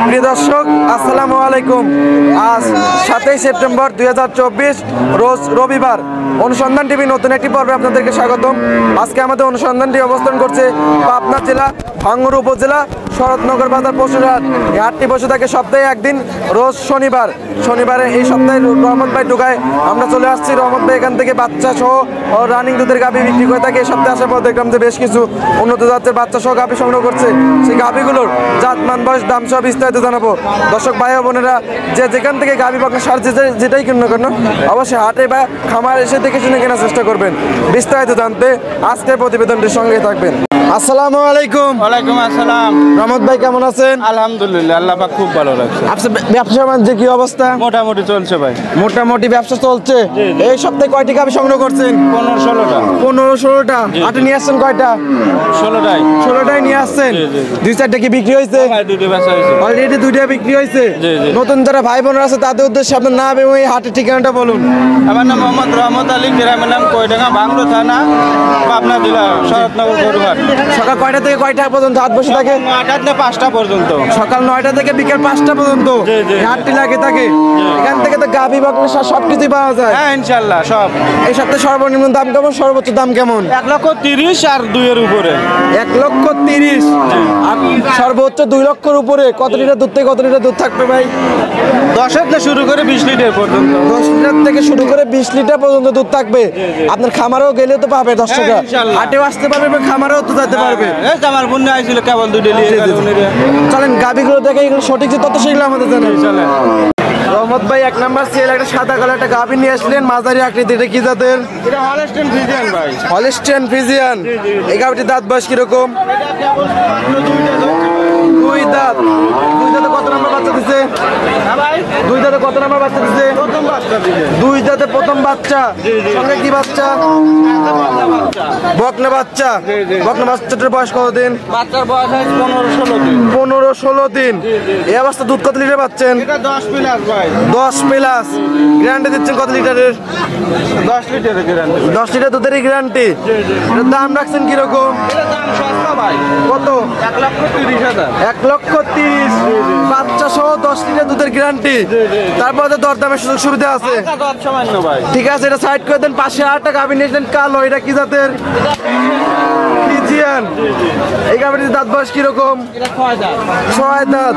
প্রিয় দর্শক, আসসালামু আলাইকুম। আজ 7 সেপ্টেম্বর 2024 রোজ রবিবার। অনুসন্ধান টিভি নতুন একটি পর্বে আপনাদেরকে স্বাগতম। আজকে আমাদের অনুসন্ধানটি অবস্থান করছে পাবনা জেলা ভাঙ্গুড়া উপজেলা শরৎনগর বাজার পশুরহাট। এই হাটটি বসে থাকে সপ্তাহে একদিন, রোজ শনিবার। শনিবারে এই সপ্তাহে রহমত ভাই ঢুকায় আমরা চলে আসছি। রহমত ভাই এখান থেকে বাচ্চা সহ ও রানিং দুধের গাভী বিক্রি করে থাকে। এই সপ্তাহে আসার পর দেখলাম যে বেশ কিছু উন্নত জাতের বাচ্চা সহ গাভী সংগ্রহ করছে। সেই গাভীগুলোর জাত, মান, বয়স, দাম সহ বিস্তারিত জানাবো। দর্শক ভাই ও বোনেরা, যে যেখান থেকে গাভী বাচ্চা সার যেটাই কিনুন না কেন, অবশ্যই হাটে বা খামার এসে দেখে শুনে কেনার চেষ্টা করবেন। বিস্তারিত জানতে আজকের প্রতিবেদনটির সঙ্গে থাকবেন। আসসালামু আলাইকুম। ওয়ালাইকুম আসসালাম। রহমত ভাই কেমন আছেন? আলহামদুলিল্লাহ, আল্লাহ পাক খুব ভালো রাখছে। আচ্ছা, ব্যবসা বাণিজ্যের কি অবস্থা? মোটামুটি চলছে ভাই। মোটামুটি ব্যবসা চলছে। এই সপ্তাহে কয়টি গাভী সংগ্রহ করছেন? 15-16টা। 15-16টা। হাটে নিয়ে আসছেন কয়টা? 16টাই। 16টাই নিয়ে আসছেন। 2-4টা কি বিক্রি হয়েছে? হ্যাঁ, দুটো বেচা হয়েছে। অলরেডি 2টা বিক্রি হয়েছে। নতুন যারা ভাই বোনেরা আছে তাদের উদ্দেশ্যে আপনার নাম এবং এই হাটের ঠিকানাটা বলুন। আমার নাম মোহাম্মদ রহমত আলী, গ্রামের নাম কয়ডাঙ্গা, ভাঙ্গুড়া থানা, পাবনা জেলা, শরৎনগর গরুহাট। সকাল কয়টা থেকে কয়টা পর্যন্ত হাট বসে থাকে? 9টা থেকে 5টা পর্যন্ত। সকাল 9টা থেকে বিকেল 5টা পর্যন্ত হাটটি লাগে থাকে। এখান থেকে তো গাভী বাকরি সবকিছুই পাওয়া যায়। হ্যাঁ, ইনশাল্লাহ সব। এই সপ্তাহে সর্বনিম্ন দাম কেমন, সর্বোচ্চ দাম কেমন? 1,30,000 আর 2-এর উপরে। 1,30,000 আর সর্বোচ্চ 2 লক্ষের উপরে। কত লিটার দুধ থেকে কত লিটার দুধ থাকবে ভাই? 10 থেকে শুরু করে 20 লিটার পর্যন্ত। 10 লিটার থেকে শুরু করে 20 লিটার পর্যন্ত দুধ থাকবে। আপনার খামারেও গেলে তো পাবে দর্শকরা, হাটেও আসতে পারবে এবং খামারেও তো যেতে পারবে। আমার বোন আইছিল কেবল 2টা নিয়ে গেল। চলেন গাভীগুলো দেখে এগুলো সঠিক যে তত সেগুলো আমাদের জানেন। চলেন। রহমত ভাই 1 নাম্বার সেল একটা সাদা কালার একটা গাভী নিয়ে আসলেন, মাঝারি আকৃতি। এটা কি জাতের? এটা হলস্টেইন ফ্রিজিয়ান ভাই। Holstein Friesian. এই গাভীটির দাঁত বয়স কিরকম? দুই দাঁত। দুই দাঁতে কত নাম্বার বাচ্চা দিছে? দুই দাঁতে কত নাম্বার বাচ্চা দিছে? প্রথম বাচ্চা দিছে। দুই দাঁতে প্রথম বাচ্চা। সঙ্গে কি বাচ্চা? বকনা বাচ্চা। বকনা বাচ্চাটার বয়স কতদিন? বাচ্চার বয়স হয় 15-16 দিন। 15-16 দিন। এই অবস্থা দুধ কত লিটার পাচ্ছেন? এটা 10 প্লাস ভাই। 10 প্লাস। গ্যারান্টি দিচ্ছেন কত লিটারের? 10 লিটারের গ্যারান্টি। 10 litre দুধেরই guarantee. এর দাম রাখছেন কিরকম? এটা দাম সস্তা ভাই। কত? 1,30,000। 1,30,000। বাচ্চা সহ 10 লিটার দুধের গ্যারান্টি। তারপরে দরদামের সুযোগ সুবিধা আছে। সামান্য ভাই। ঠিক আছে, এটা সাইড করে দেন। পাশে আরেকটা গাভী নিয়েছেন কালো। এটা কি জাতের? ফ্রিজিয়ান। এই গাভীটির দাঁত বয়স কিরকম? এটা 6 দাঁত। 6 দাঁত।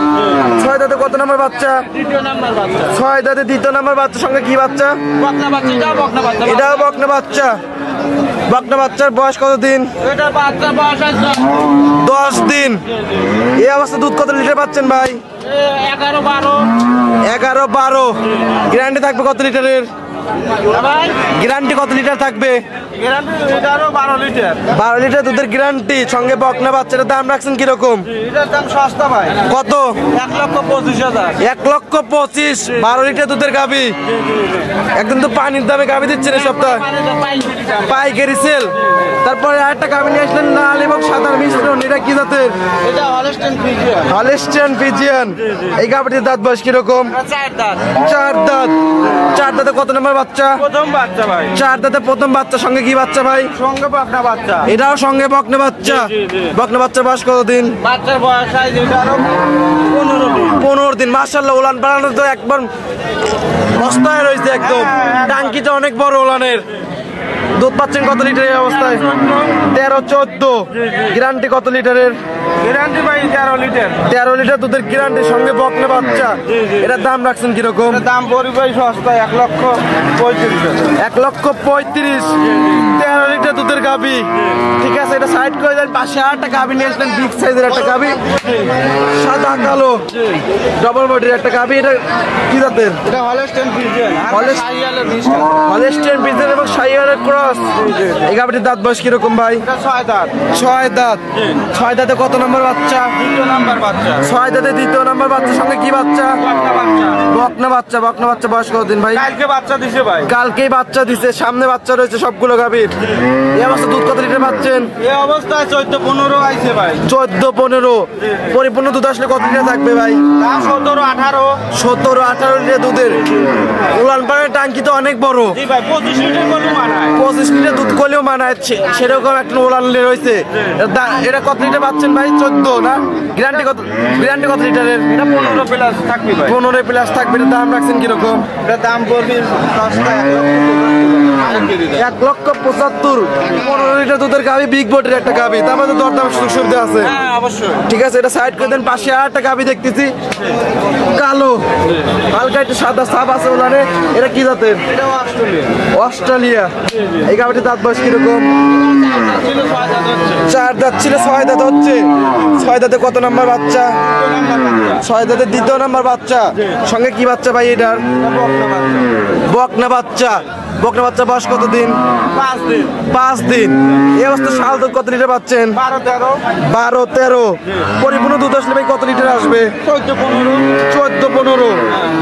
6 দাঁতে কত নাম্বার বাচ্চা? দ্বিতীয় নাম্বার বাচ্চা। 6 দাঁতে দ্বিতীয় নাম্বার বাচ্চা। সঙ্গে কি বাচ্চা? বকনা বাচ্চা। এটাও বকনা বাচ্চা। এটাও বকনা বাচ্চা। বকনা বাচ্চার বয়স কত দিন? এটা বাচ্চা বয়স হয় 10 দিন। এই অবস্থা দুধ কত লিটার পাচ্ছেন ভাই? 11-12। 11-12। গ্যারান্টি থাকবে কত লিটারের? ভাই গ্যারান্টি কত লিটার থাকবে? গ্যারান্টি এটারও 12 লিটার। 12 লিটার দুধের গ্যারান্টি। সঙ্গে বকনা বাচ্চাটার দাম রাখছেন কিরকম? এটার দাম সস্তা ভাই। কত? 1,25,000। 1,25,000। 12 লিটার দুধের গাভী। একদম তো পানির দামে গাভী দিচ্ছেন এই সপ্তাহে। পাইকারি সেল। তারপরে আরেকটা গাভী নিয়ে আসলেন লাল এবং সাদার মিশ্রণ। এটা কি জাতের? এটা হলস্টেইন ফ্রিজিয়ান। Holstein Friesian. এই গাভীটির দাঁত বয়স কিরকম? 4 দাঁত। 4 দাঁত। 4 দাঁতে কত নম্বর বাচ্চা? প্রথম বাচ্চা ভাই। 4 দাঁতে প্রথম বাচ্চা। সঙ্গে কি বাচ্চা ভাই? সঙ্গে বকনা বাচ্চা। এটাও সঙ্গে বকনা বাচ্চা। বকনা বাচ্চার বয়স কতদিন? বাচ্চার বয়স হয় এটারও 15 দিন। 15 দিন। মাশাআল্লাহ, উলান বাড়ানো তো একবার বস্তায় রয়েছে একদম। টাঙ্কিটা অনেক বড় উলানের। দুধ পাচ্ছেন কত লিটার এই অবস্থায়? 13-14। গ্যারান্টি কত লিটারের? গ্যারান্টি ভাই 13 লিটার। 13 লিটার দুধের গ্যারান্টি। সঙ্গে বকনা বাচ্চা। এটার দাম রাখছেন কিরকম? দাম পরিবার সস্তা 1,35,000। 1,35,000। 13 লিটার দুধের গাভী। ঠিক আছে, এটা সাইড করে দেন। পাশে আরেকটা গাভী নিয়ে আসলেন, বিগ সাইজের একটা গাভী, সাদা কালো ডবল বডির একটা গাভী। এটা কি জাতের? এটা হলস্টেইন ফ্রিজিয়ান। শাহিওয়ালের মিক্স। হলস্টেইন ফ্রিজিয়ান এবং শাহিওয়ালের ক্রস। এই গাভীটির দাঁত বয়স কিরকম ভাই? এটা 6 দাঁত। 6 দাঁত। 6 দাঁতে কত নম্বর বাচ্চা? দ্বিতীয় নাম্বার বাচ্চা। 6 দাঁতে দ্বিতীয় নাম্বার বাচ্চা। সঙ্গে কি বাচ্চা? বকনা বাচ্চা। বকনা বাচ্চা। বকনা বাচ্চা বয়স কতদিন ভাই? কালকে বাচ্চা দিছে ভাই। কালকেই বাচ্চা দিছে। সামনে বাচ্চা রয়েছে সবগুলো গাভীর। এই অবস্থা দুধ কত লিটার পাচ্ছেন? এই অবস্থায় 14-15 আইছে ভাই। 14-15। পরিপূর্ণ দুধ আসলে কত লিটার থাকবে? থাকবে ভাই? 17-18 লিটার দুধের উলান পাড়ার টাঙ্কি তো অনেক বড়। 25 লিটার দুধ করলেও মানায়, সেরকম একটা উলান রয়েছে। এটা কত লিটার পাচ্ছেন ভাই? 14 না? গ্যারান্টি কত লিটারের? 15 প্লাস থাকবে ভাই। 15 প্লাস থাকবে। এটার দাম রাখছেন কিরকম? এটা দাম পড়বে 1,75,000। 15 লিটার দুধের গাভি, বিগ বডির একটা গাভি, তার মধ্যে দরদাম সুযোগ সুবিধা আছে। হ্যাঁ অবশ্যই। ঠিক আছে, এটা সাইড করে দেন। পাশে আর একটা গাভি দেখতেছি, কালো, হালকা একটু সাদা সাপ আছে ওলানে। এটা কি জাতের? এটা অস্ট্রেলিয়া। অস্ট্রেলিয়া। এই গাভিটির দাঁত বয়স কিরকম? 4 দাঁত ছিল, 6 দাঁত হচ্ছে। 6 দাঁতে কত নাম্বার বাচ্চা? 6 দাঁতে 2য় নাম্বার বাচ্চা। সঙ্গে কি বাচ্চা ভাই এটার? বকনা বাচ্চা। বকনা বাচ্চা বয়স কত দিন? 5 দিন। এই অবস্থা শাল দুধ কত লিটার পাচ্ছেন? 12-13। পরিপূর্ণ দুধ আসলে ভাই কত লিটার আসবে? 14-15।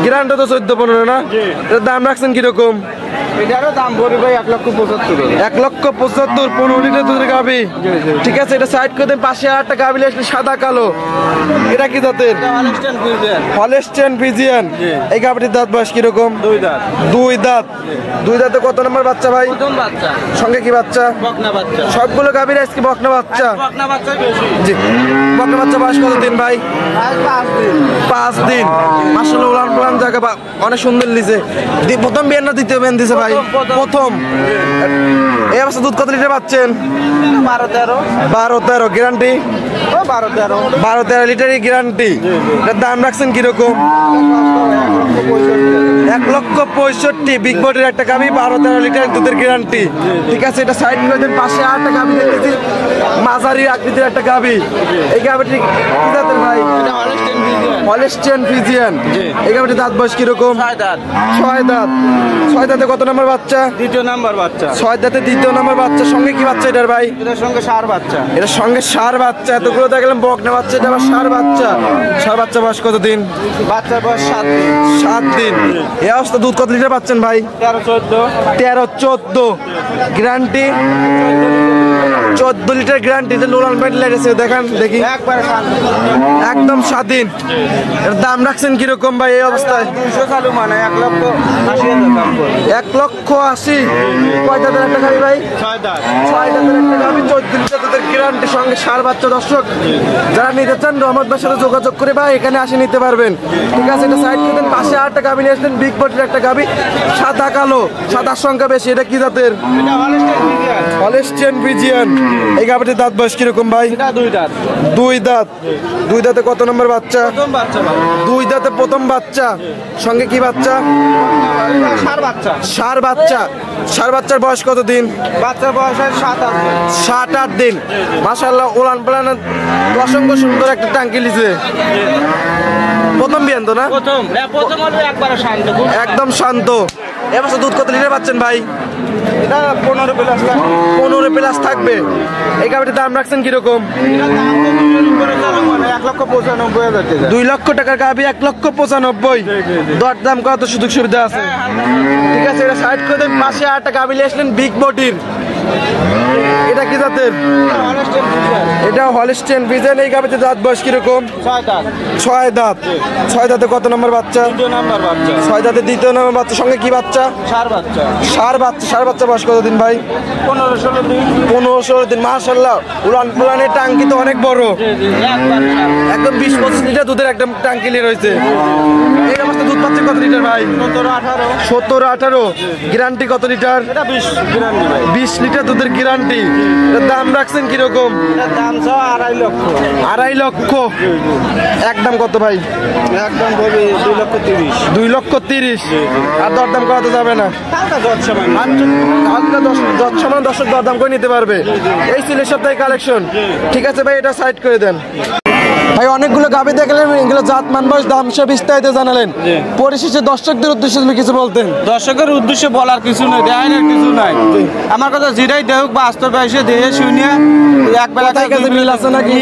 গ্যারান্টি তো 14-15 না? এর দাম রাখছেন কিরকম? এটারও দাম পড়বে ভাই 1,75,000। 1,75,000। 15 লিটার দুধের গাভি। ঠিক আছে, এটা সাইড করে দেন। পাশে আর একটা গাভি আসলে সাদা কালো। এটা কি জাতের? Holstein Friesian. এই গাভিটির দাঁত বয়স কিরকম? 2 দাঁত। 2 দাঁত। 2 দাঁতে কত নম্বর বাচ্চা ভাই? প্রথম বাচ্চা। সঙ্গে কি বাচ্চা? বকনা বাচ্চা। সবগুলো গাভির আজকে বকনা বাচ্চা। বকনা বাচ্চা বেশি। জি। বকনা বাচ্চা বয়স কত দিন ভাই? 5 দিন। 5 দিন। মাশাআল্লাহ, উলান পালান জায়গা অনেক সুন্দর লিছে। প্রথম বিয়ান না দ্বিতীয় বিয়ান দিছে ভাই? প্রথম। এই অবস্থা দুধ কত লিটার পাচ্ছেন? 12-13। গ্যারান্টি? 12-13 লিটারই গ্যারান্টি। এটার দাম রাখছেন কিরকম? 1,65,000। বিগ বডির একটা গাভি, 12-13 লিটার দুধের গ্যারান্টি। ঠিক আছে, এটা সাইড করে দেন। পাশে আর একটা গাভি দেখতেছি, মাঝারি আকৃতির একটা গাভি। এই গাভিটি কি জাতের ভাই? Holstein Friesian. এই গাভিটির দাঁত বয়স কিরকম? 6 দাঁত। 6 দাঁত। 6 দাঁতে কত নম্বর বাচ্চা? 2য় নাম্বার বাচ্চা। 6 দাঁতে 2য় নম্বর বাচ্চা। সঙ্গে কি বাচ্চা এটার ভাই? এটার সঙ্গে ষাঁড় বাচ্চা। এটার সঙ্গে ষাঁড় বাচ্চা। এতগুলো দেখলাম বকনা বাচ্চা, এটা আবার ষাঁড় বাচ্চা। ষাঁড় বাচ্চা বয়স কত দিন? বাচ্চার বয়স 7 দিন। 7 দিন। এই অবস্থা দুধ কত লিটার পাচ্ছেন ভাই? 13-14। গ্যারান্টি? 14 litre guarantee. লোলান প্যান্ট লেগেছে, দেখান দেখি। একবারে শান্ত। একদম স্বাধীন। এর দাম রাখছেন কিরকম ভাই এই অবস্থায়? 200 চালু মানে 1,80,000 দাম পড়বে। 1,80,000। কয় দাঁতের একটা গাভি ভাই? 6 দাঁত। 6 দাঁতের একটা গাভি, 14 লিটার দুধের গ্যারান্টি, সঙ্গে ষাঁড় বাচ্চা। দর্শক যারা নিতে চান রহমত ভাইয়ের সাথে যোগাযোগ করে ভাই এখানে আসে নিতে পারবেন। ঠিক আছে, এটা সাইড করে দেন। পাশে আর একটা গাভি নিয়ে আসলেন, বিগ বডির একটা গাভি, সাদা কালো, সাদার সংখ্যা বেশি। এটা কি জাতের? এটা হলস্টেইন ফ্রিজিয়ান। এই গাভিটির দাঁত বয়স কিরকম ভাই? এটা 2 দাঁত। 2 দাঁত। 2 দাঁতে কত নম্বর বাচ্চা? প্রথম বাচ্চা। 2 দাঁতে প্রথম বাচ্চা। সঙ্গে কি বাচ্চা? ষাঁড় বাচ্চা। ষাঁড় বাচ্চা। ষাঁড় বাচ্চার বয়স কত দিন? বাচ্চার বয়স 7-8 দিন। 7-8 দিন। মাশাআল্লাহ, উলান পালান অসংখ্য সুন্দর একটা টাঙ্কি লিছে। প্রথম বিয়ান তো না? প্রথম হলো একবারে শান্ত। একদম শান্ত। এবার দুধ কত লিটার পাচ্ছেন ভাই? এটা 15 প্লাস। 15 প্লাস থাকবে। এই গাভিটির দাম রাখছেন কিরকম? এটা দাম তো 2 উপরে চালু মানে 1,95,000 টাকা। 2 লক্ষ টাকার গাভি, 1,95,000। দর দাম কত সুযোগ সুবিধা আছে? ঠিক আছে, এটা সাইড করে দেন। পাশে আর একটা গাভি নিয়ে আসলেন, বিগ বডির। এটা কি জাতের? এটা হলস্টেইন ফ্রিজিয়ান। এই গাভিটির দাঁত বয়স কিরকম? 6 দাঁত। 6 দাঁত। 6 দাঁতে কত নম্বর বাচ্চা? 2 নাম্বার বাচ্চা। 6 দাঁতে 2য় নম্বর বাচ্চা। সঙ্গে কি বাচ্চা? ষাঁড় বাচ্চা। ষাঁড় বাচ্চা। ষাঁড় বাচ্চা বয়স কত দিন ভাই? 15-16 দিন। 15-16 দিন। মাশাআল্লাহ, উলান পুলানের টাঙ্কি তো অনেক বড়। একদম 20-25 লিটার দুধের একদম টাঙ্কি লিয়ে রয়েছে। এই অবস্থা দুধ পাচ্ছে কত লিটার ভাই? 17-18। 17-18। গ্যারান্টি কত লিটার? এটা 20 গ্যারান্টি ভাই। 20 লিটার দুধের গ্যারান্টি। এর দাম রাখছেন কিরকম? এটার দাম 2.5 লক্ষ। 2.5 লক্ষ। একদম কত ভাই? একদম বলি 2,30,000। 2,30,000। আর দরদাম করাতে যাবে না? হালকা দরদাম। হালকা 10 দর্শক দরদাম করে নিতে পারবে। এই ছিল সপ্তাহে কালেকশন। ঠিক আছে ভাই, এটা সাইড করে দেন। ভাই অনেকগুলো গাভি দেখলেন, এগুলো জাত মান বয়স দাম সব বিস্তারিত জানালেন। পরিশেষে দর্শকদের উদ্দেশ্যে তুমি কিছু বলতেন? দর্শকের উদ্দেশ্যে বলার কিছু নাই, দেখানোর কিছু নাই। আমার কথা যেটাই দেখ বাস্তবে এসে দেখে শুনিয়ে একবেলা মিল আছে নাকি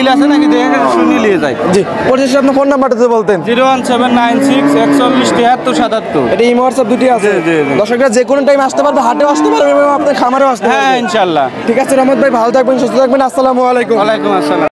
দেখে শুনি নিয়ে যায়। জি, পরিশেষে আপনার ফোন নাম্বারটা তো বলতেন। 01796417377। এটা ইমো হোয়াটসঅ্যাপ দুটি আছে। দর্শকরা যে কোনো টাইম আসতে পারবে, হাটেও আসতে পারবে এবং আপনার খামারেও আসতে পারবে। হ্যাঁ ইনশাআল্লাহ। ঠিক আছে রহমত ভাই, ভালো থাকবেন, সুস্থ থাকবেন। আসসালামু আলাইকুম। ওয়ালাইকুম আসসালাম।